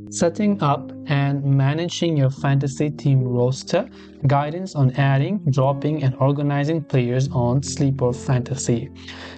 Setting up and managing your fantasy team roster, guidance on adding, dropping, and organizing players on Sleeper Fantasy.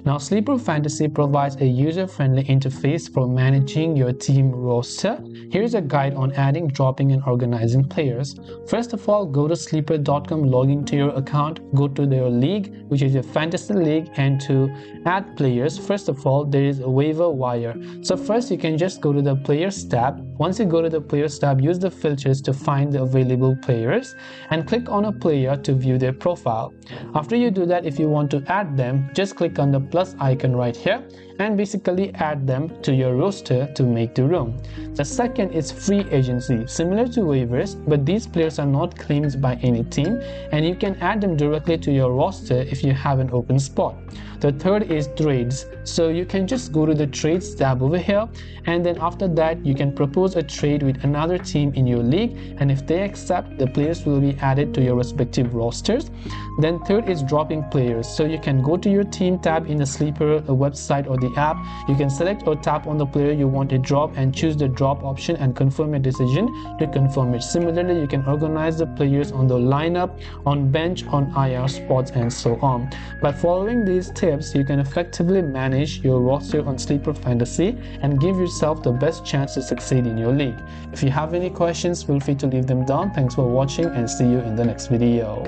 Now, Sleeper Fantasy provides a user-friendly interface for managing your team roster. Here's a guide on adding, dropping, and organizing players. First of all, go to sleeper.com, log into your account, go to your league, which is your fantasy league, and to add players, first of all, there is a waiver wire. So first, you can just go to the players tab. Once you go to the players tab, use the filters to find the available players and click on a player to view their profile. After you do that, if you want to add them, just click on the plus icon right here and basically add them to your roster to make the room. The second is free agency, similar to waivers, but these players are not claimed by any team and you can add them directly to your roster if you have an open spot. The third is trades, so you can just go to the trades tab over here, and then after that you can propose a trade with another team in your league, and if they accept, the players will be added to your respective rosters. Then third is dropping players, so you can go to your team tab in the Sleeper website or the app. You can select or tap on the player you want to drop and choose the drop option and confirm your decision to confirm it. Similarly, you can organize the players on the lineup, on bench, on IR spots, and so on. By following these tips, you can effectively manage your roster on Sleeper Fantasy and give yourself the best chance to succeed in your league. If you have any questions, feel free to leave them down. Thanks for watching and see you in the next video.